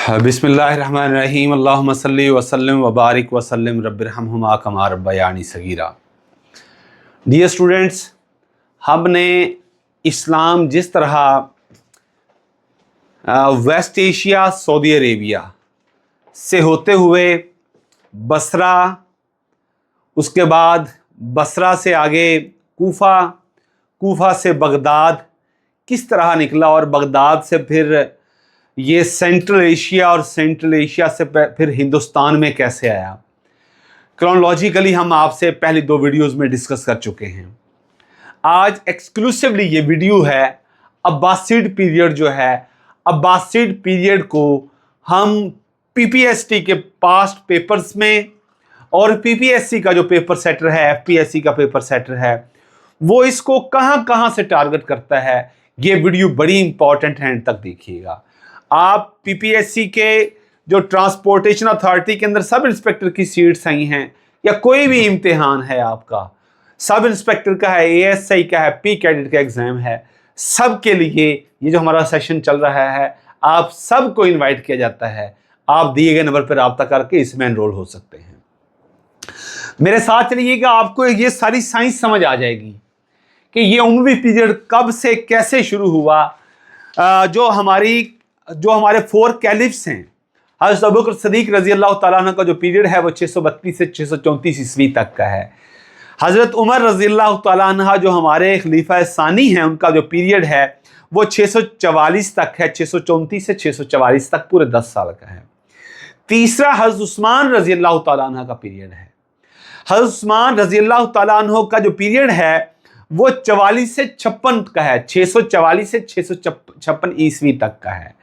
बिस्मिल्लाहिर्रहमानिर्रहीम अल्लाहुम्मा सल्ली व सल्लिम व बारिक व सल्लिम रब्बिरहम्हुमा कमा रब्बयानी सगीरा। डियर स्टूडेंट्स, हमने इस्लाम जिस तरह वेस्ट एशिया सऊदी अरेबिया से होते हुए बसरा, उसके बाद बसरा से आगे कूफा, कूफा से बगदाद किस तरह निकला और बगदाद से फिर ये सेंट्रल एशिया और सेंट्रल एशिया से फिर हिंदुस्तान में कैसे आया, क्रोनोलॉजिकली हम आपसे पहले 2 वीडियोस में डिस्कस कर चुके हैं। आज एक्सक्लूसिवली ये वीडियो है अब्बासिड पीरियड जो है, अब्बासिड पीरियड को हम पीपीएसटी के पास्ट पेपर्स में और पीपीएससी का जो पेपर सेटर है, एफपीएससी का पेपर सेटर है, वो इसको कहां कहां से टारगेट करता है। ये वीडियो बड़ी इंपॉर्टेंट है, एंड तक देखिएगा। आप पीपीएससी के जो ट्रांसपोर्टेशन अथॉरिटी के अंदर सब इंस्पेक्टर की सीट्स आई हैं, या कोई भी इम्तिहान है आपका, सब इंस्पेक्टर का है, एएसआई का है, पी कैडेट का एग्जाम है, सब के लिए ये जो हमारा सेशन चल रहा है, आप सबको इनवाइट किया जाता है। आप दिए गए नंबर पर रब्ता करके इसमें एनरोल हो सकते हैं। मेरे साथ चलिएगा, आपको ये सारी साइंस समझ आ जाएगी कि ये उमवी पीरियड कब से कैसे शुरू हुआ। जो हमारे 4 कैलिफ्स हैं, हज़रत अबू बकर सिद्दीक रजी अल्लाह तआला अन्हु का जो पीरियड है वो 632 से 634 ईस्वी तक का है। हज़रत उमर रजी अल्लाह तआला अन्हु जो हमारे खलीफा सानी हैं, उनका जो पीरियड है वो 644 तक है, 634 से 644 तक पूरे 10 साल का है। तीसरा हज़रत उस्मान रजी अल्लाह तआला अन्हु का पीरियड है। हज़रत उस्मान रजी अल्लाह तआला अन्हु का जो पीरियड है वो 44 से 56 का है, 644 से 656 ईस्वी तक का है।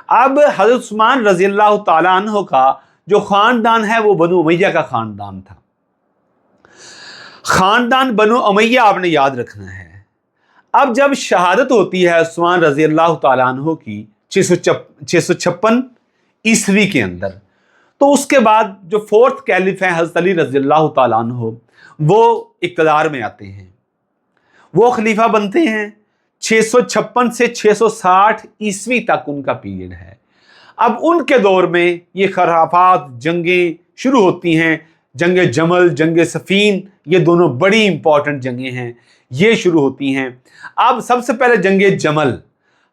अब हज़रत उस्मान रजी अल्लाह तआला अन्हु का जो खानदान है वो बनु उमैया का खानदान था। खानदान बनु उमैया आपने याद रखना है। अब जब शहादत होती है उस्मान रजी अल्लाह तआला अन्हु की 656 ईस्वी के अंदर, तो उसके बाद जो 4th कैलिफ है हज़रत अली रजी अल्लाह तआला अन्हु, वो इक़्तिदार में आते हैं, वो खलीफा बनते हैं। 656 से 660 ईस्वी तक उनका पीरियड है। अब उनके दौर में ये खराफात जंगें शुरू होती हैं। जंगे जमल, जंगे सफ़ीन, ये दोनों बड़ी इंपॉर्टेंट जंगें हैं, ये शुरू होती हैं। अब सबसे पहले जंगे जमल,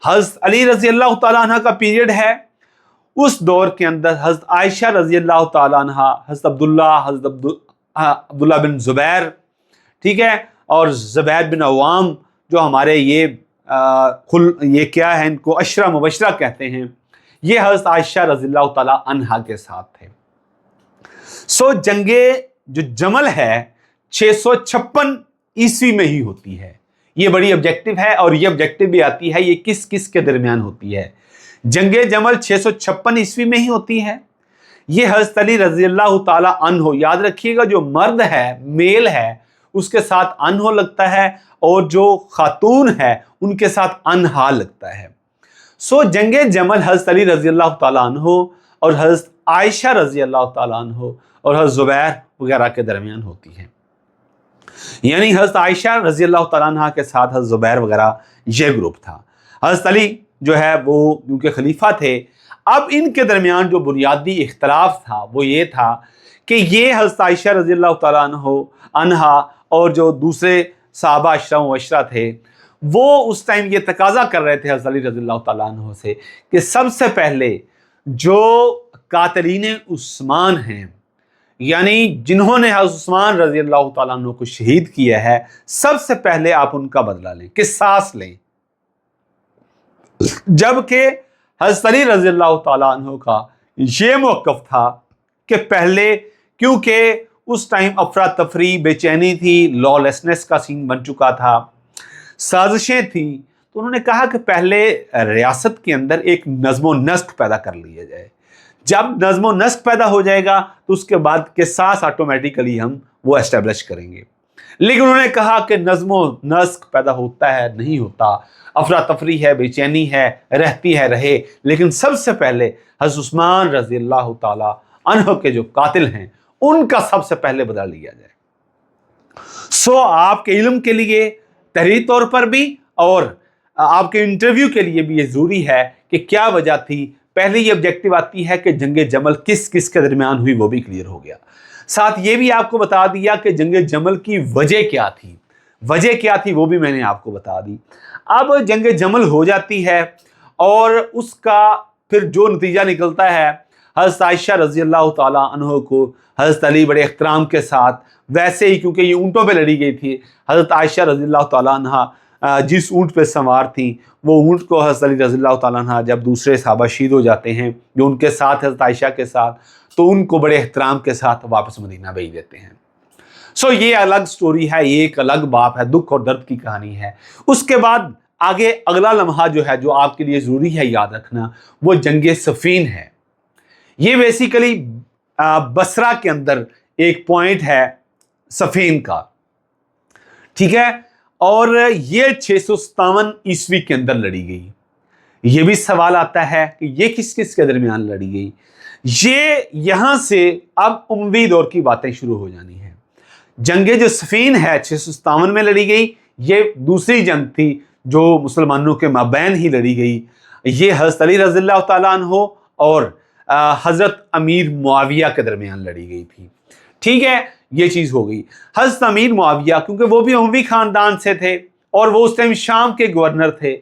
हज़रत अली रज़ी अल्लाह तआला अन्हा का पीरियड है। उस दौर के अंदर हज़रत आयशा रज़ी अल्लाह तआला अन्हा, हज़रत अब्दुल्ला बिन ज़ुबैर, ठीक है, और ज़ुबैर बिन अवाम जो हमारे ये क्या है, इनको अशरा मुबशरा कहते हैं, ये हज़रत आयशा रज़ियल्लाहु ताला अन्हा के साथ थे। सो जंगे जो जमल है 656 ईस्वी में ही होती है। ये बड़ी ऑब्जेक्टिव है, और ये ऑब्जेक्टिव भी आती है ये किस किस के दरमियान होती है। जंगे जमल 656 ईस्वी में ही होती है। ये हज़रत अली रज़ियल्लाहु ताला अन्हु, याद रखिएगा, जो मर्द है, मेल है, उसके साथ अन्हो लगता है, और जो खातून है उनके साथ अन्हा लगता है। सो जंगे जमल हज़रत अली रज़ी अल्लाह ताला अन्हु और हज़रत आयशा रज़ी अल्लाह ताला अन्हु और हज़रत ज़ुबैर वगैरह के दरमियान होती है। यानी हज़रत आयशा रज़ी अल्लाह ताला अन्हा के साथ हज़रत ज़ुबैर वगैरह ये ग्रुप था। हज़रत अली जो है वो क्योंकि खलीफा थे। अब इनके दरमियान जो बुनियादी इख्तलाफ था वो ये था कि ये हज़रत आयशा रज़ी अल्लाह ताला अन्हा और जो दूसरे साहबा अशरा मुबशरा थे, वो उस टाइम ये तकाजा कर रहे थे हज़रत अली रज़ियल्लाहु ताला अन्हु से कि सबसे पहले जो कातिलीन उस्मान हैं, यानी जिन्होंने हज़रत उस्मान रज़ियल्लाहु ताला अन्हु को शहीद किया है, सबसे पहले आप उनका बदला लें, किसास लें। जबकि हज़रत अली रज़ियल्लाहु ताला अन्हु का ये मौक़िफ़ था कि पहले, क्योंकि उस टाइम अफरा तफरी, बेचैनी थी, लॉलेसनेस का सीन बन चुका था, साजिशें थी, तो उन्होंने कहा कि पहले रियासत के अंदर एक नज़्म नस्क पैदा कर लिया जाए। जब नज़्म नस्क पैदा हो जाएगा तो उसके बाद किसास ऑटोमेटिकली हम वो एस्टेब्लिश करेंगे। लेकिन उन्होंने कहा कि नज़्म नस्क पैदा होता है, नहीं होता, अफरा तफरी है, बेचैनी है, रहती है, रहे, लेकिन सबसे पहले हज़रत उस्मान रज़ी अल्लाह ताला अन्हु के जो कातिल हैं उनका सबसे पहले बदला लिया जाए। सो आपके इल्म के लिए, तहरीरी तौर पर भी, और आपके इंटरव्यू के लिए भी ये ज़रूरी है कि क्या वजह थी पहले ये ऑब्जेक्टिव आती है कि जंग जमल किस किस के दरमियान हुई, वो भी क्लियर हो गया। साथ ये भी आपको बता दिया कि जंग जमल की वजह क्या थी, वजह क्या थी वो भी मैंने आपको बता दी। अब जंग जमल हो जाती है और उसका फिर जो नतीजा निकलता है, हज़रत आयशा रज़ी अल्लाह ताला अन्हा को हज़रत अली बड़े एहतराम के साथ, वैसे ही क्योंकि ये ऊँटों पे लड़ी गई थी, हज़रत आयशा रज़ी अल्लाह ताला अन्हा जिस ऊँट पे सवार थी, वो ऊँट को हज़रत अली रज़ी अल्लाह ताला अन्हा जब दूसरे सहाबा शहीद हो जाते हैं जो उनके साथ हज़रत आयशा के साथ, तो उनको बड़े एहतराम के साथ वापस मदीना भेज देते हैं। सो ये अलग स्टोरी है, ये एक अलग बाप है, दुख और दर्द की कहानी है। उसके बाद आगे अगला लम्हा जो है, जो आपके लिए ज़रूरी है याद रखना, वो जंग सफ़ीन है। ये बेसिकली बसरा के अंदर एक पॉइंट है सफ़ीन का, ठीक है, और ये 657 ईस्वी के अंदर लड़ी गई। ये भी सवाल आता है कि ये किस किस के दरमियान लड़ी गई। ये यहां से अब उमवी दौर की बातें शुरू हो जानी है। जंगे जो सफ़ीन है 657 में लड़ी गई, ये दूसरी जंग थी जो मुसलमानों के माबैन ही लड़ी गई। ये हज़रत अली रज़ियल्लाहु ताला अन्हु और हज़रत अमीर मुआविया के दरमियान लड़ी गई थी, ठीक है। ये चीज़ हो गई। हज़रत अमीर मुआविया क्योंकि वो भी उमवी ख़ानदान से थे और वो उस टाइम शाम के गवर्नर थे,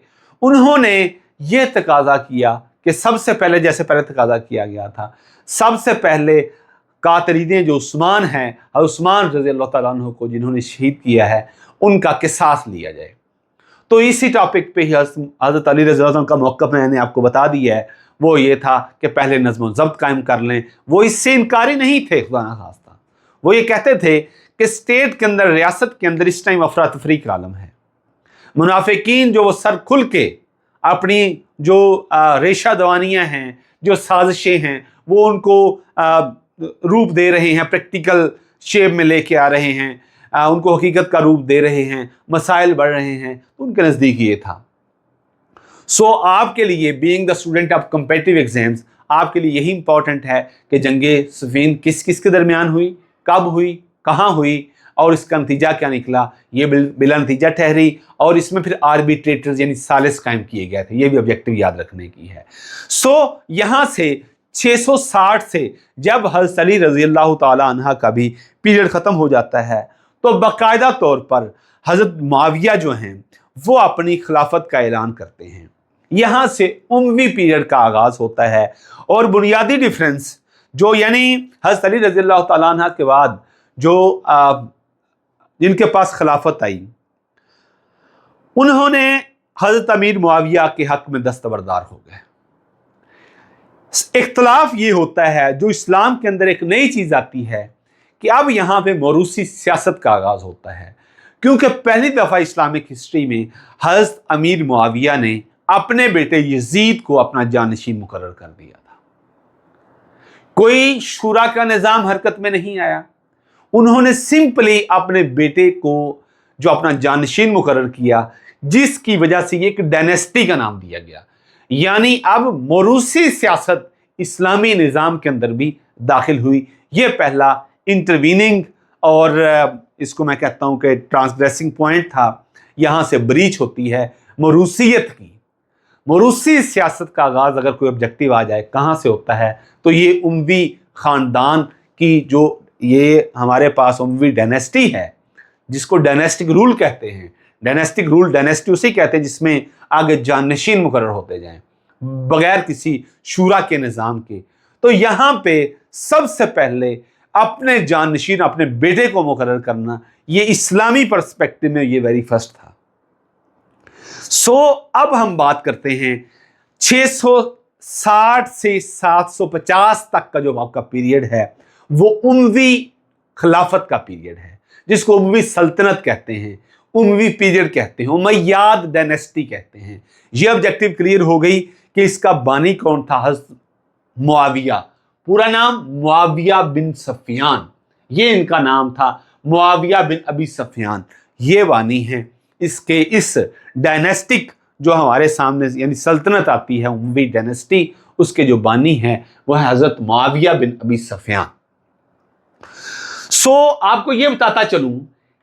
उन्होंने ये तकाजा किया कि सबसे पहले, जैसे पहले तकाजा किया गया था, सबसे पहले कातरीदें जो उस्मान हैं, उस्मान रज़ी अल्लाह ताला अन्हु को जिन्होंने शहीद किया है, उनका किसास लिया जाए। तो इसी टॉपिक पे ही हज़रत अली रज़ी अल्लाह अन्हु का मौक़िफ़ मैंने आपको बता दिया है। वो ये था कि पहले नज़्म व ज़ब्त कायम कर लें। वो इससे इनकारी नहीं थे, खुदा ना खास्ता। वो ये कहते थे कि स्टेट के अंदर, रियासत के अंदर इस टाइम अफरा तफरी का आलम है। मुनाफिकीन जो वो सर खुल के अपनी जो रेशा दवानियाँ हैं, जो साजिशें हैं, वो उनको रूप दे रहे हैं, प्रैक्टिकल शेप में लेके आ रहे हैं, उनको हकीकत का रूप दे रहे हैं, मसाइल बढ़ रहे हैं, तो उनके नज़दीक ये था। सो आपके लिए being the student of competitive exams, आपके लिए यही इंपॉर्टेंट है कि जंगे सफ़ीन किस किस के दरमियान हुई, कब हुई, कहाँ हुई और इसका नतीजा क्या निकला। ये बिला नतीजा ठहरी और इसमें फिर आर्बिट्रेटर्स यानी सालिस कायम किए गए थे। ये भी ऑब्जेक्टिव याद रखने की है। सो यहाँ से 660 से जब हज़रत अली रज़ी अल्लाह ताला अन्हा का भी पीरियड ख़त्म हो जाता है, तो बाकायदा तौर पर हज़रत मुआविया जो हैं वो अपनी खिलाफत का ऐलान करते हैं। यहाँ से उमवी पीरियड का आगाज़ होता है और बुनियादी डिफरेंस जो, यानी हज़रत अली रज़ी अल्लाह ताला अन्हा के बाद जो जिनके पास खिलाफत आई, उन्होंने हज़रत अमीर मुआविया के हक़ में दस्तबरदार हो गए। इख्तलाफ ये होता है, जो इस्लाम के अंदर एक नई चीज़ आती है कि अब यहाँ पे मौरूसी सियासत का आगाज़ होता है, क्योंकि पहली दफ़ा इस्लामिक हिस्ट्री में हज़रत अमीर मुआविया ने अपने बेटे यजीद को अपना जानशीन मुकर्रर कर दिया था। कोई शूरा का निज़ाम हरकत में नहीं आया, उन्होंने सिंपली अपने बेटे को जो अपना जानशीन मुकर्रर किया, जिसकी वजह से एक डायनेस्टी का नाम दिया गया। यानी अब मौरूसी सियासत इस्लामी निज़ाम के अंदर भी दाखिल हुई। ये पहला इंटरवीनिंग और इसको मैं कहता हूँ कि ट्रांसग्रेसिंग पॉइंट था। यहाँ से ब्रीच होती है मौरूसियत की। मौरूसी सियासत का आगाज़ अगर कोई ऑब्जेक्टिव आ जाए, कहाँ से होता है, तो ये उमवी ख़ानदान की जो ये हमारे पास उमवी डायनेस्टी है, जिसको डायनेस्टिक रूल कहते हैं। डायनेस्टिक रूल, डायनेस्टी उसे कहते हैं जिसमें आगे जानशीन मुकर्रर होते जाएं बगैर किसी शूरा के निज़ाम के। तो यहाँ पे सबसे पहले अपने जानशीन, अपने बेटे को मुकर्रर करना, ये इस्लामी पर्सपेक्टिव में ये वेरी फर्स्ट था। सो अब हम बात करते हैं 660 से 750 तक का जो आपका पीरियड है, वो उमवी खिलाफत का पीरियड है, जिसको उमवी सल्तनत कहते हैं, उमवी पीरियड कहते हैं, उमैयाद डायनेस्टी कहते हैं। ये ऑब्जेक्टिव क्लियर हो गई कि इसका बानी कौन था, हज़रत मुआविया। पूरा नाम मुआविया बिन सफियान, ये इनका नाम था, मुआविया बिन अबी सफियान, ये बानी है इसके। इस डायनेस्टिक जो हमारे सामने यानी सल्तनत आती है, उमवी डायनेस्टी, उसके जो बानी है वह है हज़रत मुआविया बिन अबी सफियान। सो आपको ये बताता चलूं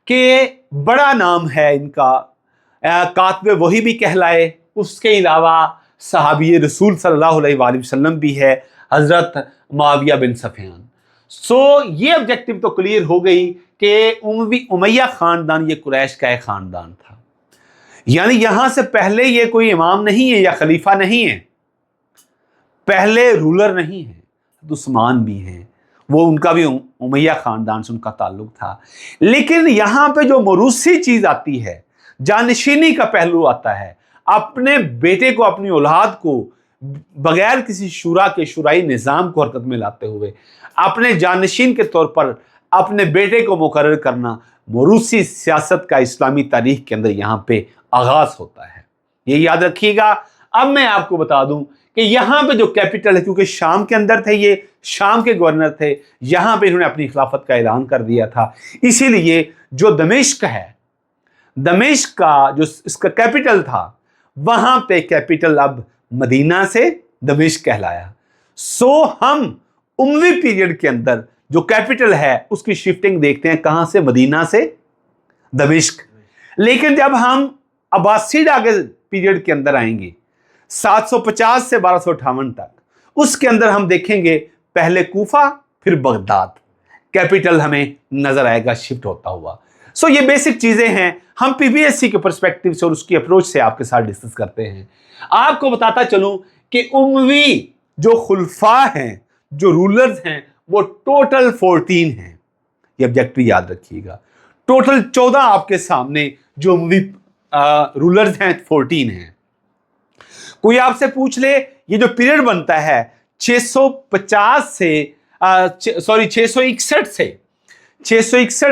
कि बड़ा नाम है इनका, कातबे वही भी कहलाए, उसके अलावा सहाबी रसूल सल्लल्लाहु अलैहि वसल्लम भी है, हजरत मुआविया बिन सफियान। सो ये ऑब्जेक्टिव तो क्लियर हो गई कि उमैया खानदान ये कुरैश का एक खानदान था, यानी यहां से पहले ये कोई इमाम नहीं है या खलीफा नहीं है, पहले रूलर नहीं है, उस्मान भी हैं, वो उनका भी उमैया खानदान से उनका ताल्लुक था। लेकिन यहां पे जो मरूसी चीज आती है, जानशीनी का पहलू आता है, अपने बेटे को, अपनी औलाद को बगैर किसी शुरा के शुराई निज़ाम को हरकत में लाते हुए अपने जानशीन के तौर पर अपने बेटे को मुकर्रर करना, मरूसी सियासत का इस्लामी तारीख के अंदर यहाँ पे आगाज होता है। ये याद रखिएगा। अब मैं आपको बता दूं कि यहाँ पे जो कैपिटल है, क्योंकि शाम के अंदर थे, ये शाम के गवर्नर थे, यहाँ पे इन्होंने अपनी खिलाफत का ऐलान कर दिया था, इसीलिए जो दमिश्क है, दमिश्क का जो इसका कैपिटल था, वहां पे कैपिटल अब मदीना से दमिश्क कहलाया। सो हम उमवी पीरियड के अंदर जो कैपिटल है उसकी शिफ्टिंग देखते हैं, कहां से? मदीना से दमिश्क। लेकिन जब हम अब्बासीदा के पीरियड के अंदर आएंगे 750 से 1258 तक, उसके अंदर हम देखेंगे पहले कूफा फिर बगदाद कैपिटल हमें नजर आएगा शिफ्ट होता हुआ। सो ये बेसिक चीजें हैं, हम पीबीएससी के पर्सपेक्टिव से और उसकी अप्रोच से आपके साथ डिस्कस करते हैं। आपको बताता चलूं कि उमवी जो खुलफा हैं, जो रूलर्स हैं, वो टोटल 14 हैं। ये ऑब्जेक्टिव याद रखिएगा, टोटल 14 आपके सामने जो उमवी रूलर्स हैं 14 हैं। कोई आपसे पूछ ले ये जो पीरियड बनता है 661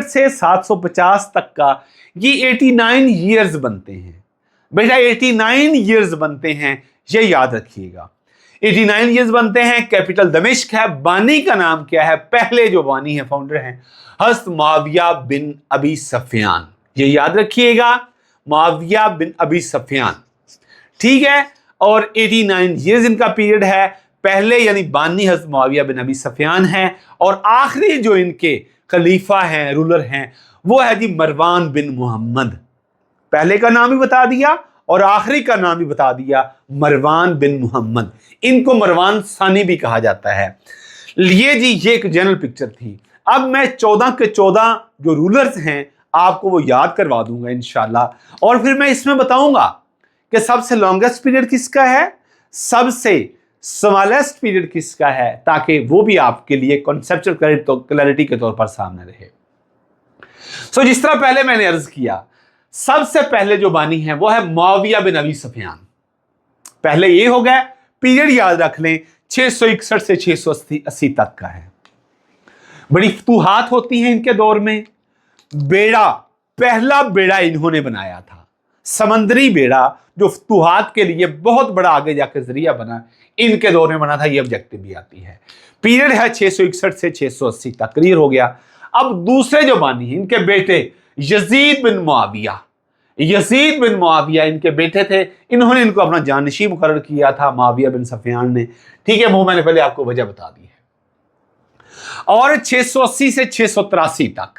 से 750 तक का, ये 89 ईयर्स बनते हैं बेटा, 89 ईयर्स बनते हैं, ये याद रखिएगा। 89 ईयर्स बनते हैं। कैपिटल दमिश्क है। बानी का नाम क्या है? पहले जो बानी है, फाउंडर हैं, हज़रत मुआविया बिन अबी सफियान, ये याद रखिएगा, मुआविया बिन अबी सफियान, ठीक है। और 89 ईयर्स इनका पीरियड है। पहले यानी बानी हज़रत मुआविया बिन अबी सफियान है, और आखिरी जो इनके खलीफा हैं, रूलर हैं, वो है जी मरवान बिन मोहम्मद। पहले का नाम ही बता दिया और आखिरी का नाम भी बता दिया, मरवान बिन मोहम्मद। इनको मरवान सानी भी कहा जाता है। ये जी ये एक जनरल पिक्चर थी। अब मैं 14 के 14 जो रूलर्स हैं आपको वो याद करवा दूंगा इंशाल्लाह, और फिर मैं इसमें बताऊंगा कि सबसे लॉन्गेस्ट पीरियड किसका है, सबसे स्मॉलेस्ट पीरियड किसका है, ताकि वो भी आपके लिए कॉन्सेप्चुअल क्लैरिटी के तौर पर सामने रहे। सो जिस तरह पहले मैंने अर्ज किया, सबसे पहले जो बानी है वो है मुआविया बिन अबी सफियान। पहले ये हो गया, पीरियड याद रख लें 661 से 680 तक का है। बड़ी फतूहात होती हैं इनके दौर में। बेड़ा, पहला बेड़ा इन्होंने बनाया था, समंदरी बेड़ा, जो फतूहात के लिए बहुत बड़ा आगे जाकर जरिया बना, इनके दौर में बना था। ये ऑब्जेक्टिव भी आती है। पीरियड है 661 से 680 तक, क्लियर हो गया। अब दूसरे जो बानी हैं, इनके बेटे यजीद बिन मुआविया, यजीद बिन मुआविया इनके बेटे थे। इन्होंने इनको अपना जानशी मुकर्रर किया था मुआविया बिन सफियान ने, ठीक है। वो मैंने पहले आपको वजह बता दी है। और 680 से 683 तक।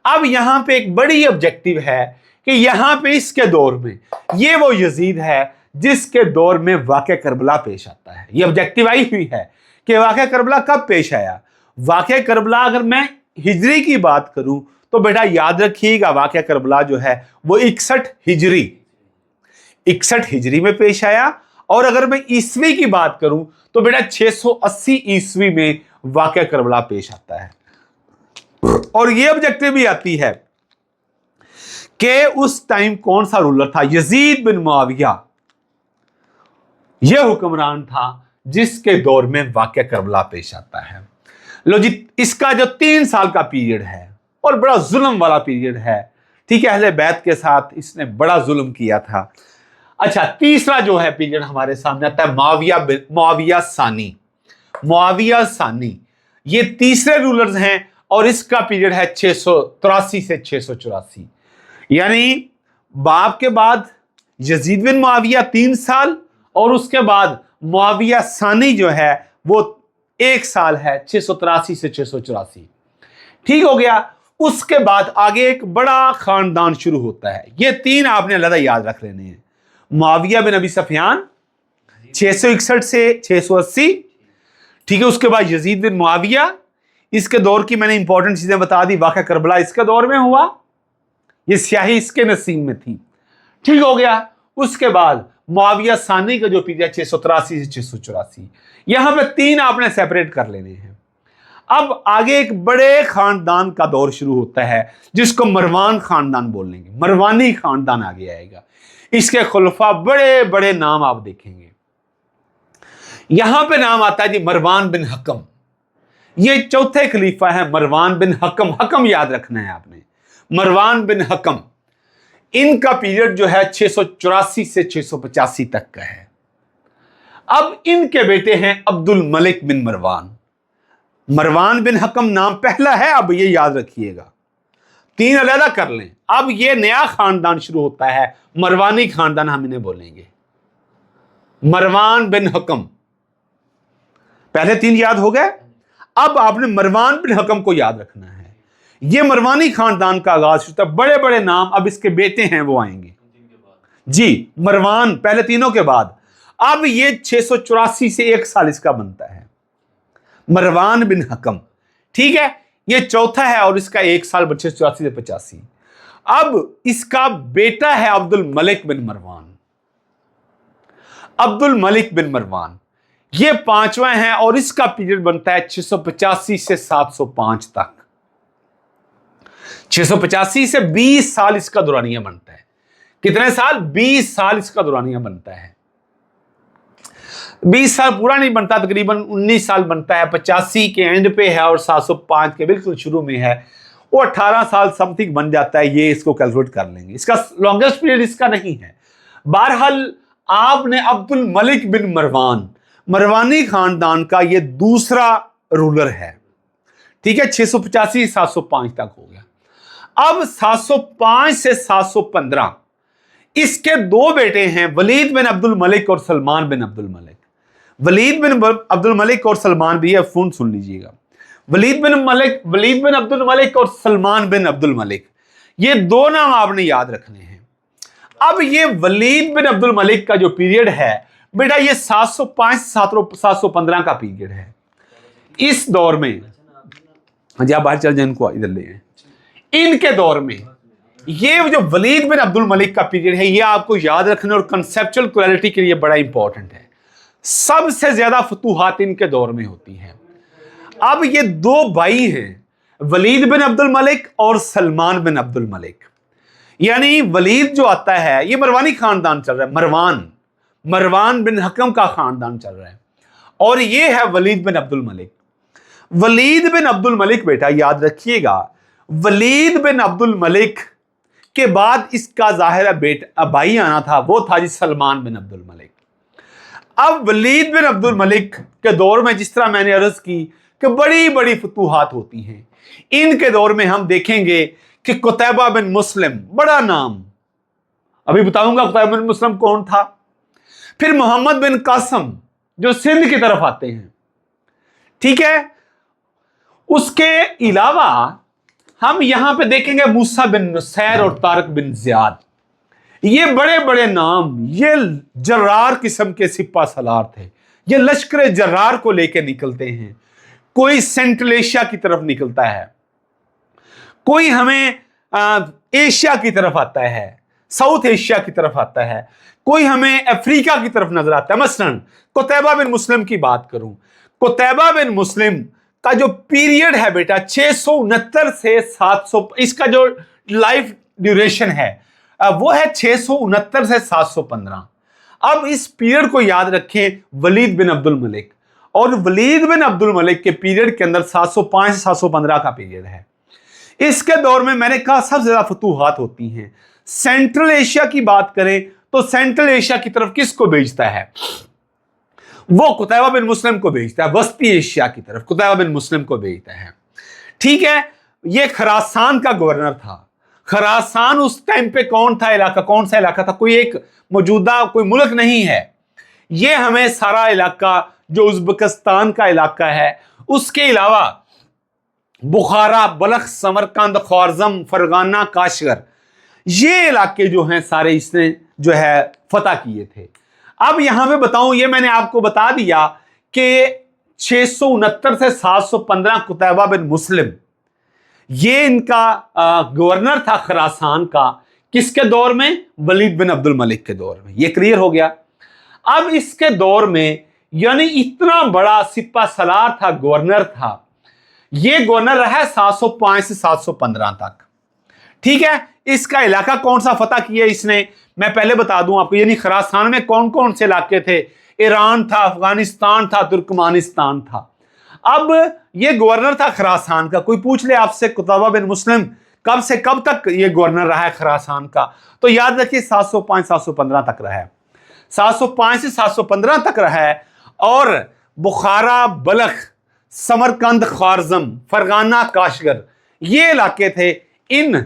अब यहां पे एक बड़ी ऑब्जेक्टिव है कि यहां पे इसके दौर में ये वो यजीद है जिसके दौर में वाक़या करबला पेश आता है। ये ऑब्जेक्टिव आई हुई है कि वाक़या करबला कब पेश आया। वाक़या करबला अगर मैं हिजरी की बात करूं तो बेटा याद रखिएगा, वाक़या करबला जो है वो 61 हिजरी में पेश आया। और अगर मैं ईस्वी की बात करूं तो बेटा 680 ईस्वी में वाक़या करबला पेश आता है। और ये ऑब्जेक्टिव भी आती है कि उस टाइम कौन सा रूलर था, यजीद बिन मुआविया यह हुक्मरान था जिसके दौर में वाक़या करबला पेश आता है। लो जी, इसका जो 3 साल का पीरियड है और बड़ा जुल्म वाला पीरियड है, ठीक है। अहले बैत के साथ इसने बड़ा जुल्म किया था। अच्छा, तीसरा जो है पीरियड हमारे सामने आता है मुआविया सानी। मुआविया सानी ये तीसरे रूलर्स हैं और इसका पीरियड है 683 से 684, यानी बाप के बाद यजीद बिन मुआविया 3 साल और उसके बाद मुआविया सानी जो है वो 1 साल है, 683 से 684, ठीक हो गया। उसके बाद आगे एक बड़ा खानदान शुरू होता है। ये 3 आपने अलग याद रख लेने हैं, मुआविया बिन अबी सफियान, 661 से 680, ठीक है। उसके बाद यजीद बिन मुआविया, इसके दौर की मैंने इंपॉर्टेंट चीजें बता दी। वाक़या करबला इसके दौर में हुआ, ये स्याही इसके नसीब में थी, ठीक हो गया। उसके बाद मुआविया सानी का जो पीरियड 683 से 684, यहां पे 3 आपने सेपरेट कर लेने हैं। अब आगे एक बड़े खानदान का दौर शुरू होता है जिसको मरवान खानदान बोल लेंगे, मरवानी खानदान आगे आएगा। इसके खुलफा बड़े बड़े नाम आप देखेंगे। यहां पे नाम आता है जी मरवान बिन हकम, ये चौथे खलीफा है मरवान बिन हकम। हकम याद रखना है आपने, मरवान बिन हकम। इनका पीरियड जो है 684 से 685 तक का है। अब इनके बेटे हैं अब्दुल मलिक बिन मरवान। मरवान बिन हकम नाम पहला है, अब ये याद रखिएगा, 3 अलग कर लें। अब ये नया खानदान शुरू होता है, मरवानी खानदान हम इन्हें बोलेंगे, मरवान बिन हकम। पहले 3 याद हो गए, अब आपने मरवान बिन हकम को याद रखना है। ये मरवानी खानदान का आगाज होता है, बड़े बड़े नाम अब इसके बेटे हैं वो आएंगे जी। मरवान पहले तीनों के बाद, अब ये 684 से 1 साल इसका बनता है, मरवान बिन हकम, ठीक है। ये चौथा है और इसका 1 साल 684 से 85। अब इसका बेटा है अब्दुल मलिक बिन मरवान। अब्दुल मलिक बिन मरवान ये 5वां है और इसका पीरियड बनता है 685 से 705 तक। 685 से 20 साल इसका दुरानिया बनता है। कितने साल? 20 साल इसका दुरानिया बनता है। 20 साल पूरा नहीं बनता, तकरीबन 19 साल बनता है। 85 के एंड पे है और 705 के बिल्कुल शुरू में है, वो 18 साल समथिंग बन जाता है। ये इसको कैलकुलेट कर लेंगे, इसका लॉन्गेस्ट पीरियड इसका नहीं है। बहरहाल आपने अब्दुल मलिक बिन मरवान, मरवानी खानदान का ये दूसरा रूलर है, ठीक है। 685 से 705 तक हो गया। अब 705 से 715 इसके 2 बेटे हैं, वलीद बिन अब्दुल मलिक और सलमान बिन अब्दुल मलिक। वलीद बिन अब्दुल मलिक और सलमान भी है, फोन सुन लीजिएगा। वलीद बिन अब्दुल मलिक और सलमान बिन अब्दुल मलिक, ये 2 नाम आपने याद रखने हैं। अब ये वलीद बिन अब्दुल मलिक का जो पीरियड है बेटा, ये 705 से 715 का पीरियड है। इस दौर में जी आप बाहर चल जाए, इनको इधर ले आए। इनके दौर में ये जो वलीद बिन अब्दुल मलिक का पीरियड है, ये आपको याद रखना और कंसेप्चुअल क्लैरिटी के लिए बड़ा इंपॉर्टेंट है। सबसे ज्यादा फतूहात इनके दौर में होती हैं। अब ये 2 भाई हैं, वलीद बिन अब्दुल मलिक और सलमान बिन अब्दुल मलिक। यानी वलीद जो आता है, ये मरवानी खानदान चल रहा है, मरवान बिन हकम का खानदान चल रहा है, और ये है वलीद बिन अब्दुल मलिक। वलीद बिन अब्दुल मलिक बेटा याद रखिएगा, वलीद बिन अब्दुल मलिक के बाद इसका जाहिर बेटा भाई आना था, वो था जी सलमान बिन अब्दुल मलिक। अब वलीद बिन अब्दुल मलिक के दौर में जिस तरह मैंने अर्ज की कि बड़ी बड़ी फतूहात होती हैं, इनके दौर में हम देखेंगे कि कुतैबा बिन मुस्लिम, बड़ा नाम, अभी बताऊंगा कुतैबा बिन मुस्लिम कौन था। फिर मोहम्मद बिन कासम जो सिंध की तरफ आते हैं, ठीक है। उसके अलावा हम यहां पे देखेंगे मूसा बिन नुसैर और तारिक बिन जियाद। ये बड़े बड़े नाम, ये जर्रार किस्म के सिपा सलार थे। ये लश्कर जर्रार को लेकर निकलते हैं। कोई सेंट्रल एशिया की तरफ निकलता है, कोई हमें एशिया की तरफ आता है, साउथ एशिया की तरफ आता है, कोई हमें अफ्रीका की तरफ नजर आता है। मसलन कुतैबा बिन मुस्लिम की बात करूं, कुतैबा बिन मुस्लिम का जो पीरियड है बेटा 669 से 700, इसका जो लाइफ ड्यूरेशन है वो है 669 से 715। अब इस पीरियड को याद रखें, वलीद बिन अब्दुल मलिक, और वलीद बिन अब्दुल मलिक के पीरियड के अंदर 705 से 715 का पीरियड है। इसके दौर में मैंने कहा सबसे ज्यादा फतूहात होती हैं। सेंट्रल एशिया की बात करें तो सेंट्रल एशिया की तरफ किसको भेजता है? वो कुतैबा बिन मुस्लिम को भेजता है। वस्ती एशिया की तरफ कुतैबा बिन मुस्लिम को भेजता है, ठीक है। ये खरासान का गवर्नर था। खरासान उस टाइम पे कौन था इलाका, कौन सा इलाका था? कोई एक मौजूदा कोई मुल्क नहीं है। ये हमें सारा इलाका जो उज़्बेकिस्तान का इलाका है, उसके अलावा बुखारा, बलख, समरकंद, ख्वारज़म, फरगाना, काशगर, ये इलाके जो हैं सारे इसने जो है फतह किए थे। अब यहां पे बताऊं, ये मैंने आपको बता दिया कि 669 से 715 कुतैबा बिन मुस्लिम, ये इनका गवर्नर था खुरासान का। किसके दौर में? वलीद बिन अब्दुल मलिक के दौर में। ये क्लियर हो गया। अब इसके दौर में यानी इतना बड़ा सिपा सलार था, गवर्नर था, ये गवर्नर रहा 705 से 715 तक। ठीक है, इसका इलाका कौन सा फतह किया इसने, मैं पहले बता दूं आपको। यानी खुरासान में कौन कौन से इलाके थे? ईरान था, अफगानिस्तान था, तुर्कमानिस्तान था। अब ये गवर्नर था खुरासान का। कोई पूछ ले आपसे कुतैबा बिन मुस्लिम कब से कब तक ये गवर्नर रहा है खुरासान का, तो याद रखिए 705 715 तक रहा है। 705 से 715 तक रहा है। और बुखारा, बलख, समरकंद, ख्वारज़म, फरगाना, काशगर, ये इलाके थे। इन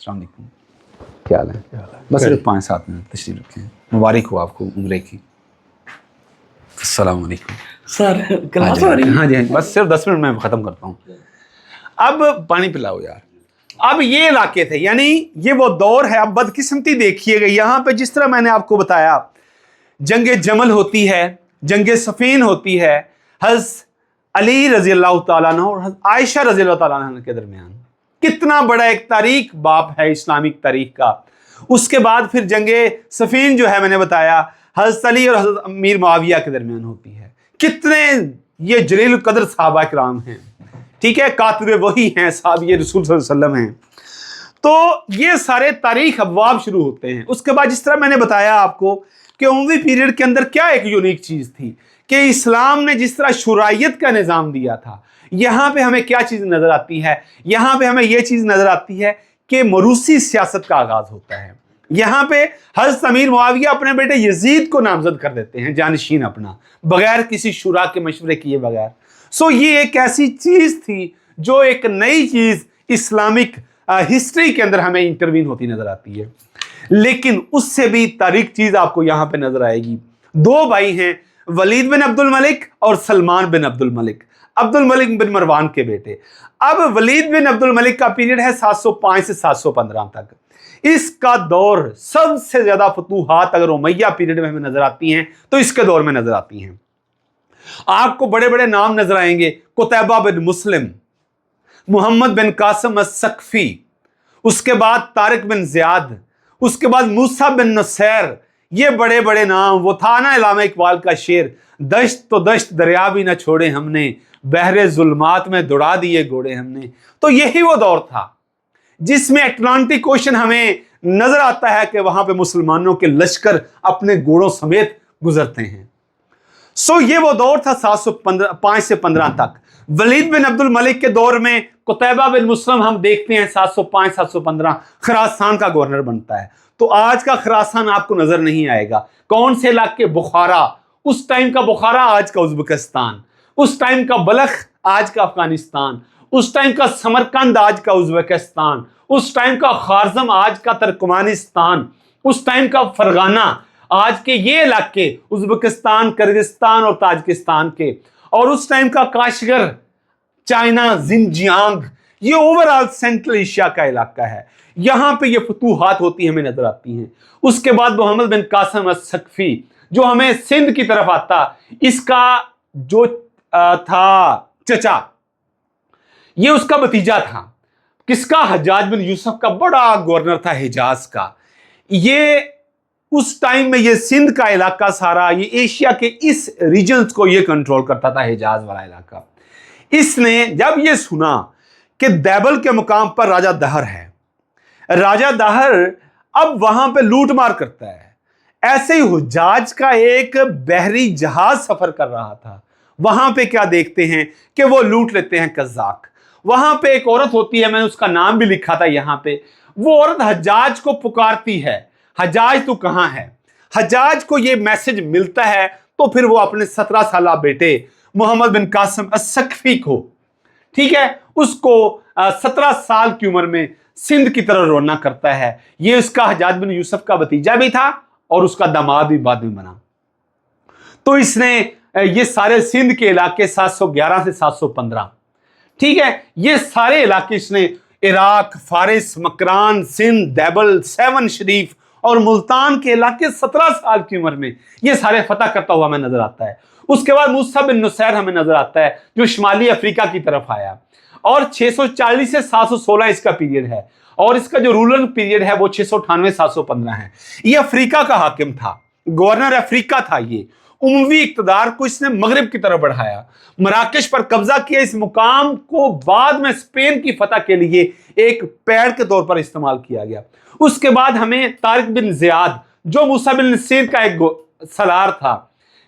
क्या हाल है? बस सिर्फ 5-7 मिनट तशरीफ रखें। मुबारक हो आपको उम्रे की। अस्सलाम वालेकुम सर, क्लास हो रही है? हाँ जी, बस सिर्फ 10 मिनट में खत्म करता हूँ। अब पानी पिलाओ यार। अब ये इलाके थे, यानी ये वो दौर है। अब बदकिस्मती देखिएगा, यहां पे जिस तरह मैंने आपको बताया, जंगे जमल होती है, जंगे सफीन होती है, हज़रत अली रजी अल्लाह तआला अन्हु और हज़रत आयशा रजी अल्लाह तआला अन्हा के दरमियान। कितना बड़ा एक तारीख बाप है इस्लामिक तारीख का। उसके बाद फिर जंगे सफीन जो है, मैंने बताया, हज़रत अली और हज़रत अमीर मुआविया के दरमियान होती है। कितने ये जलील कदर सहाबा किराम हैं। ठीक है, कातिबे वही हैं, साहब ये रसूल सल्लल्लाहु अलैहि वसल्लम हैं। तो ये सारे तारीख अबवाब शुरू होते हैं। उसके बाद जिस तरह मैंने बताया आपको कि उमवी पीरियड के अंदर क्या एक यूनिक चीज़ थी कि इस्लाम ने जिस तरह शुराइयत का निज़ाम दिया था, यहाँ पे हमें क्या चीज़ नज़र आती है? यहाँ पे हमें ये चीज़ नज़र आती है कि मरूसी सियासत का आगाज़ होता है। यहाँ पे हज़रत अमीर मुआविया अपने बेटे यजीद को नामजद कर देते हैं जानशीन अपना, बगैर किसी शुरा के मशवरे किए बगैर। सो ये एक ऐसी चीज़ थी जो एक नई चीज़ इस्लामिक हिस्ट्री के अंदर हमें इंटरवीन होती नज़र आती है। लेकिन उससे भी तारीख चीज़ आपको यहाँ पे नज़र आएगी। दो भाई हैं, वलीद बिन अब्दुल मलिक और सलमान बिन अब्दुल मलिक, अब्दुल मलिक बिन मरवान के बेटे। अब वलीद बिन अब्दुल मलिक का पीरियड है 705 से 715 तक। इसका दौर सबसे ज्यादा फतूहात अगर उमैया पीरियड में हमें नजर आती हैं तो इसके दौर में नजर आती हैं। आपको बड़े बड़े नाम नजर आएंगे, कुतैबा बिन मुस्लिम, मोहम्मद बिन कासिम अस्सक़फ़ी, उसके बाद तारिक बिन ज़ियाद, उसके बाद मूसा बिन नसैर। ये बड़े बड़े नाम। वो था ना इलामा इकबाल का शेर, दश्त तो दश्त दरिया भी ना छोड़े हमने, बहरे जुल्मात में दौड़ा दिए घोड़े हमने। तो यही वो दौर था जिसमें अटलांटिक ओशन हमें नजर आता है कि वहां पे मुसलमानों के लश्कर अपने घोड़ों समेत गुजरते हैं। सो ये वो दौर था 705 से 15 तक। वलीद बिन अब्दुल मलिक के दौर में कुतैबा बिन मुस्लिम हम देखते हैं 705 715 खुरासान का गवर्नर बनता है। तो आज का खुरासान आपको नजर नहीं आएगा। कौन से इलाके? बुखारा, उस टाइम का बुखारा आज का उज़्बेकिस्तान, उस टाइम का बलख आज का अफगानिस्तान, उस टाइम का समरकंद आज का उज़्बेकिस्तान, उस टाइम का ख्वारज़म आज का तुर्कमानिस्तान, उस टाइम का फरगाना आज के ये इलाके उज़्बेकिस्तान, किर्गिस्तान और ताजिकिस्तान के, और उस टाइम का काशगर, चाइना, जिनजियांग, ये ओवरऑल सेंट्रल एशिया का इलाका है। यहाँ पे ये फतूहात होती हमें नजर आती हैं। उसके बाद मोहम्मद बिन कासिम अस्सक़फ़ी जो हमें सिंध की तरफ आता, इसका जो था चचा, ये उसका भतीजा था। किसका? हज्जाज बिन यूसुफ का बड़ा गवर्नर था हिजाज का। ये उस टाइम में ये सिंध का इलाका सारा, ये एशिया के इस रीजन्स को ये कंट्रोल करता था, हिजाज वाला इलाका। इसने जब ये सुना कि दैबल के मुकाम पर राजा दहर है, राजा दहर अब वहां पे लूट मार करता है, ऐसे ही हुज्जाज का एक बहरी जहाज सफर कर रहा था। वहां पे क्या देखते हैं कि वो लूट लेते हैं कज़ाक। वहां पे एक औरत होती है, मैंने उसका नाम भी लिखा था यहां पे। वो औरत हज्जाज को पुकारती है, हज्जाज तू कहां है? हज्जाज को ये मैसेज मिलता है तो फिर वो अपने 17 साल बेटे मोहम्मद बिन कासिम अस्सक़फ़ी को, ठीक है, उसको 17 साल की उम्र में सिंध की तरफ रवाना करता है। ये उसका हज्जाज बिन यूसुफ का भतीजा भी था और उसका दामाद भी बाद में बना। तो इसने ये सारे सिंध के इलाके 711 से 715, ठीक है, ये सारे इलाके इसने इराक, फारिस, मकरान, सिंध, दैबल, सेवन शरीफ اور ملتان کے علاقے 17 سال کی عمر میں یہ سارے فتح کرتا ہوا ہمیں نظر آتا ہے۔ اس کے بعد موسیٰ بن نصیر ہمیں نظر آتا ہے جو شمالی افریقہ کی طرف آیا، اور 640 سے 716 اس کا پیریڈ ہے، اور اس کا جو رولر پیریڈ ہے وہ 698 715 ہے۔ یہ افریقہ کا حاکم تھا، گورنر افریقہ تھا۔ یہ اموی اقتدار کو اس نے مغرب کی طرف بڑھایا، مراکش پر قبضہ کیا۔ اس مقام کو بعد میں اسپین کی فتح کے لیے ایک پیڑ کے طور پر استعمال کیا گیا۔ اس کے بعد ہمیں طارق بن زیاد جو موسیٰ بن نصیر کا ایک سالار تھا،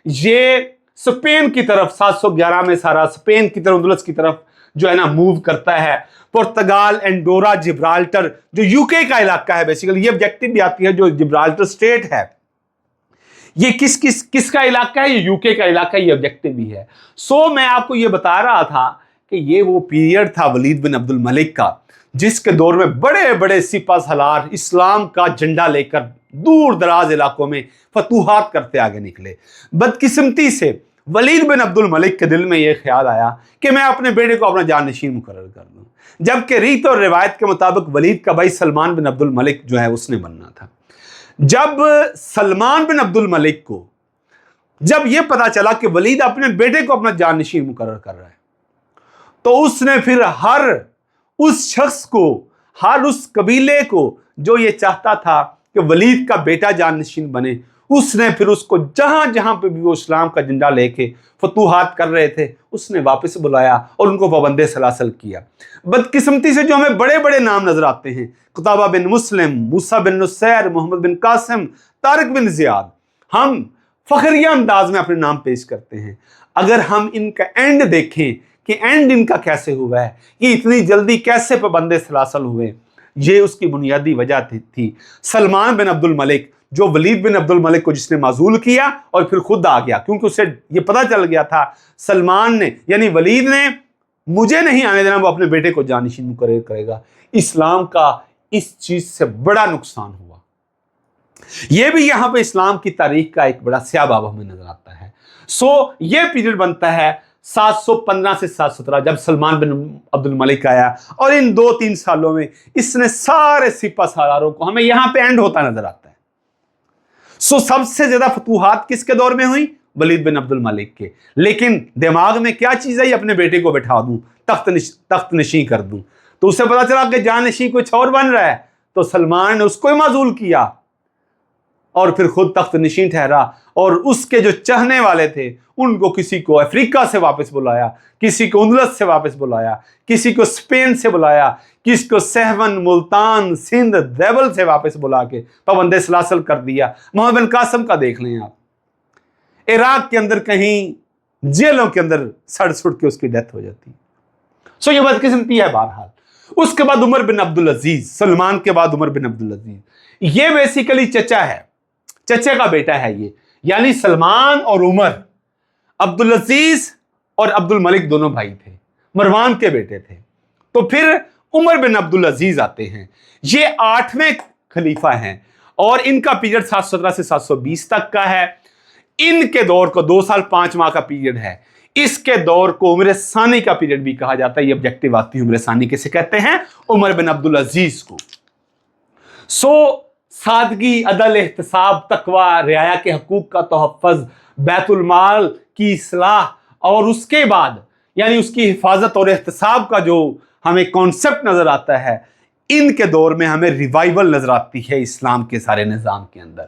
یہ اسپین کی طرف 711 میں سارا اسپین کی طرف اندلس کی طرف جو ہے نا موو کرتا ہے۔ پرتگال، انڈورا، جبرالٹر جو یو کے کا علاقہ ہے، بیسیکلی یہ آبجیکٹو بھی آتی ہے جو جبرالٹر سٹیٹ ہے، یہ کس کا علاقہ ہے؟ یہ یو کے کا علاقہ ہے، یہ آبجیکٹو بھی ہے۔ میں آپ کو یہ بتا رہا تھا کہ یہ وہ پیریڈ تھا ولید بن عبد الملک کا، جس کے دور میں بڑے بڑے سپہ سالار اسلام کا جھنڈا لے کر دور دراز علاقوں میں فتوحات کرتے آگے نکلے۔ بدقسمتی سے ولید بن عبد الملک کے دل میں یہ خیال آیا کہ میں اپنے بیٹے کو اپنا جانشین مقرر کر دوں، جبکہ ریت اور روایت کے مطابق ولید کا بھائی سلمان بن عبد الملک جو ہے اس نے بننا تھا۔ جب سلمان بن عبد الملک کو جب یہ پتا چلا کہ ولید اپنے بیٹے کو اپنا جانشین مقرر کر رہا ہے، تو اس نے پھر ہر اس شخص کو، ہر اس قبیلے کو جو یہ چاہتا تھا کہ ولید کا بیٹا جانشین بنے، اس نے پھر اس کو جہاں جہاں پہ بھی وہ اسلام کا جھنڈا لے کے فتوحات کر رہے تھے اس نے واپس بلایا اور ان کو پابند سلاسل کیا۔ بدقسمتی سے جو ہمیں بڑے بڑے نام نظر آتے ہیں، قطابہ بن مسلم، موسیٰ بن نصیر، محمد بن قاسم، طارق بن زیاد، ہم فخریہ انداز میں اپنے نام پیش کرتے ہیں۔ اگر ہم ان کا اینڈ دیکھیں کہ اینڈ ان کا کیسے ہوا ہے، یہ اتنی جلدی کیسے پابند سلاسل ہوئے، یہ اس کی بنیادی وجہ تھی سلمان بن عبد الملک، جو ولید بن عبد الملک کو جس نے معزول کیا اور پھر خود آ گیا، کیونکہ اسے یہ پتہ چل گیا تھا سلمان نے یعنی ولید نے مجھے نہیں آنے دینا، وہ اپنے بیٹے کو جانشین مقرر کرے گا۔ اسلام کا اس چیز سے بڑا نقصان ہوا۔ یہ بھی یہاں پہ اسلام کی تاریخ کا ایک بڑا سیاہ باب ہمیں نظر آتا ہے۔ یہ پیریڈ بنتا ہے 715 سے 717 جب سلمان بن عبد الملک آیا، اور ان 2-3 سالوں میں اس نے سارے سپہ سالاروں کو، ہمیں یہاں پہ اینڈ ہوتا نظر آتا ہے۔ سب سے زیادہ فتوحات کس کے دور میں ہوئی؟ ولید بن عبد الملک کے۔ لیکن دماغ میں کیا چیز ہے؟ اپنے بیٹے کو بٹھا دوں، تخت نشین کر دوں۔ تو اسے پتا چلا کہ جانشین کچھ اور بن رہا ہے، تو سلمان نے اس کو ہی معزول کیا اور پھر خود تخت نشین ٹھہرا، اور اس کے جو چاہنے والے تھے ان کو کسی کو افریقہ سے واپس بلایا، کسی کو اندلس سے واپس بلایا، کسی کو اسپین سے بلایا، کسی کو سہون، ملتان، سندھ، دیبل سے واپس بلا کے پابند سلاسل کر دیا۔ محمد بن قاسم کا دیکھ لیں آپ، عراق کے اندر کہیں جیلوں کے اندر سڑ کے اس کی ڈیتھ ہو جاتی۔ یہ بدقسمتی ہے۔ بہرحال اس کے بعد عمر بن عبدالعزیز، سلمان کے بعد عمر بن عبدالعزیز، یہ بیسیکلی چچا ہے، چچے کا بیٹا ہے یہ، یعنی سلمان اور عمر، عبدالعزیز اور عبد الملک دونوں بھائی تھے، مروان کے بیٹے تھے۔ تو پھر عمر بن عبدالعزیز آتے ہیں، یہ 8ویں خلیفہ ہیں، اور ان کا پیریڈ 717 سے 720 تک کا ہے۔ ان کے دور کو 2 سال 5 ماہ کا پیریڈ ہے۔ اس کے دور کو عمر ثانی کا پیریڈ بھی کہا جاتا ہے۔ یہ آبجیکٹو آتی ہے عمر ثانی کسے کہتے ہیں؟ عمر بن عبدالعزیز کو۔ سادگی، عدل، احتساب، تقوی، رعایا کے حقوق کا تحفظ، بیت المال کی اصلاح، اور اس کے بعد یعنی اس کی حفاظت اور احتساب کا جو ہمیں کانسیپٹ نظر آتا ہے، ان کے دور میں ہمیں ریوائیول نظر آتی ہے اسلام کے سارے نظام کے اندر۔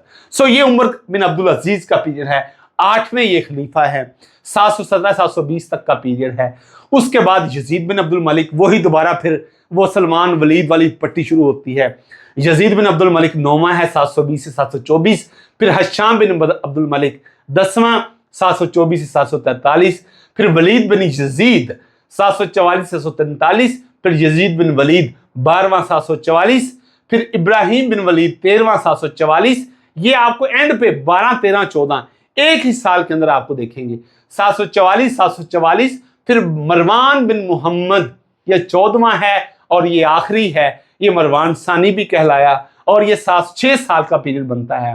یہ عمر بن عبدالعزیز کا پیریڈ ہے، 8ویں یہ خلیفہ ہے، 717 720 تک کا پیریڈ ہے۔ اس کے بعد یزید بن عبد الملک، وہی دوبارہ پھر وہ سلمان ولید والی پٹی شروع ہوتی ہے۔ یزید بن عبد الملک 9واں ہے، 720 سے 724، پھر حشام بن عبد الملک 10واں، 724 سے 743، پھر ولید بن یزید 744 سے 743، پھر یزید بن ولید 12واں 744، پھر ابراہیم بن ولید 13واں 744۔ یہ آپ کو اینڈ پہ 12 13 14 ایک ہی سال کے اندر آپ کو دیکھیں گے، 744 744، پھر مروان بن محمد یہ 14واں ہے، اور یہ آخری ہے، یہ مروان ثانی بھی کہلایا، اور یہ 6 سال کا پیریڈ بنتا ہے۔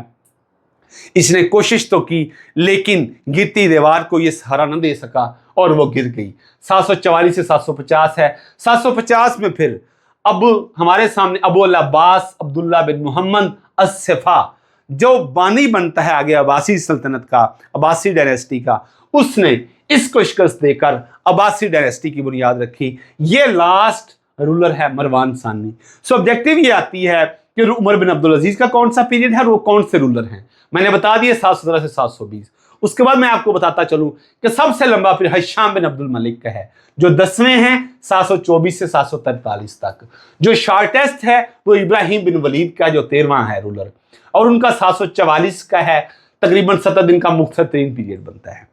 اس نے کوشش تو کی لیکن گرتی دیوار کو یہ سہارا نہ دے سکا اور وہ گر گئی۔ 744 سے 750 ہے، 750 میں پھر اب ہمارے سامنے ابو العباس عبداللہ بن محمد الصفا جو بانی بنتا ہے آگے عباسی سلطنت کا، عباسی ڈائنیسٹی کا، اس نے اس کو شکست دے کر عباسی ڈائنیسٹی کی بنیاد رکھی۔ یہ لاسٹ رولر ہے مروان ثانی۔ سو آبجیکٹیو یہ آتی ہے کہ عمر بن عبدالعزیز کا کون سا پیریڈ ہے اور وہ کون سے رولر ہیں۔ میں نے بتا دیا 717 سے 720۔ اس کے بعد میں آپ کو بتاتا چلوں کہ سب سے لمبا پیریڈ ہشام بن عبد الملک کا ہے جو 10ویں ہیں 724 سے 743 تک۔ جو شارٹیسٹ ہے وہ ابراہیم بن ولید کا جو 13واں ہے رولر، اور ان کا 744 کا ہے، تقریباً 7 دن کا مختصر ترین پیریڈ بنتا ہے۔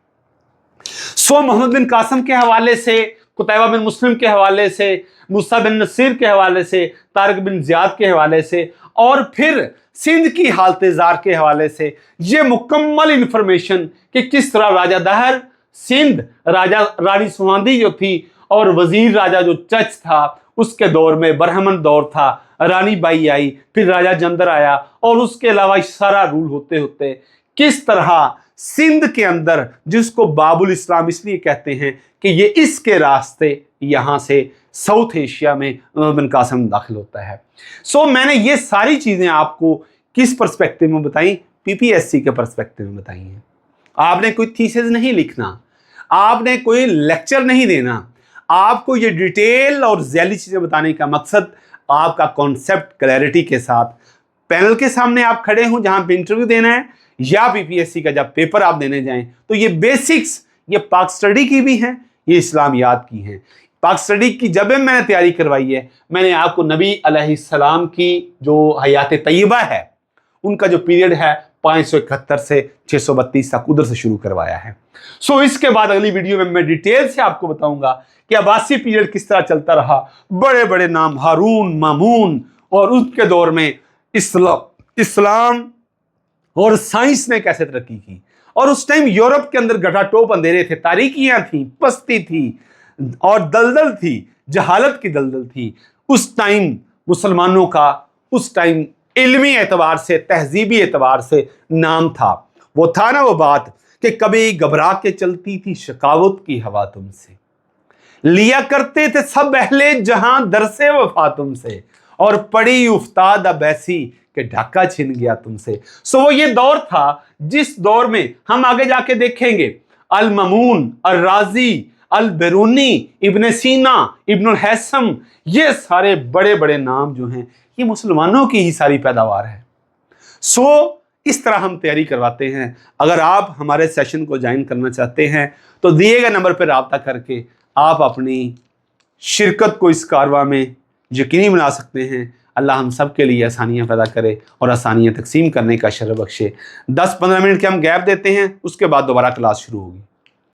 سو محمد بن قاسم کے حوالے سے، قتیبہ بن مسلم کے حوالے سے، موسیٰ بن نصیر کے حوالے سے، طارق بن زیاد کے حوالے سے، اور پھر سندھ کی حالت زار کے حوالے سے یہ مکمل انفارمیشن کہ کس طرح راجہ دہر سندھ، راجہ رانی سواندی جو تھی اور وزیر راجہ جو چچ تھا اس کے دور میں برہمن دور تھا، رانی بائی آئی، پھر راجہ جندر آیا، اور اس کے علاوہ سارا رول ہوتے ہوتے کس طرح سندھ کے اندر، جس کو باب الاسلام اس لیے کہتے ہیں کہ یہ اس کے راستے یہاں سے ساؤتھ ایشیا میں بن قاسم داخل ہوتا ہے۔ سو میں نے یہ ساری چیزیں آپ کو کس پرسپیکٹیو میں بتائیں؟ پی پی ایس سی کے پرسپیکٹیو میں بتائی ہیں۔ آپ نے کوئی تھیسز نہیں لکھنا، آپ نے کوئی لیکچر نہیں دینا، آپ کو یہ ڈیٹیل اور ذیلی چیزیں بتانے کا مقصد آپ کا کانسیپٹ کلیئرٹی کے ساتھ پینل کے سامنے آپ کھڑے ہوں جہاں پہ انٹرویو دینا ہے، یا پی پی ایس سی کا جب پیپر آپ دینے جائیں تو یہ بیسکس، یہ پاک سٹڈی کی بھی ہیں، یہ اسلامیات کی ہیں۔ پاک سٹڈی کی جب میں نے تیاری کروائی ہے، میں نے آپ کو نبی علیہ السلام کی جو حیات طیبہ ہے ان کا جو پیریڈ ہے 571 سے 632 تک ادھر سے شروع کروایا ہے۔ سو اس کے بعد اگلی ویڈیو میں ڈیٹیل سے آپ کو بتاؤں گا کہ عباسی پیریڈ کس طرح چلتا رہا، بڑے بڑے نام ہارون، مامون، اور اس کے دور میں اسلام اور سائنس نے کیسے ترقی کی، اور اس ٹائم یورپ کے اندر گٹا ٹوپ اندھیرے تھے، تاریکیاں تھیں، پستی تھی اور دلدل تھی، جہالت کی دلدل تھی۔ اس ٹائم مسلمانوں کا اس ٹائم علمی اعتبار سے، تہذیبی اعتبار سے نام تھا۔ وہ تھا نا وہ بات کہ کبھی گھبرا کے چلتی تھی شقاوت کی ہوا تم سے، لیا کرتے تھے سب اہل جہاں در سے وفا تم سے، اور پڑی افتاد اب ایسی کہ ڈھاکہ چھن گیا تم سے۔ سو وہ یہ دور تھا جس دور میں ہم آگے جا کے دیکھیں گے المامون، الرازی، البیرونی، ابن سینا، ابن الحیثم، یہ سارے بڑے بڑے نام جو ہیں یہ مسلمانوں کی ہی ساری پیداوار ہے۔ سو اس طرح ہم تیاری کرواتے ہیں۔ اگر آپ ہمارے سیشن کو جوائن کرنا چاہتے ہیں تو دیے گئے نمبر پر رابطہ کر کے آپ اپنی شرکت کو اس کارواں میں یقینی بنا سکتے ہیں۔ اللہ ہم سب کے لیے آسانیاں پیدا کرے اور آسانیاں تقسیم کرنے کا شرف بخشے۔ 10-15 منٹ کے ہم گیپ دیتے ہیں، اس کے بعد دوبارہ کلاس شروع ہوگی۔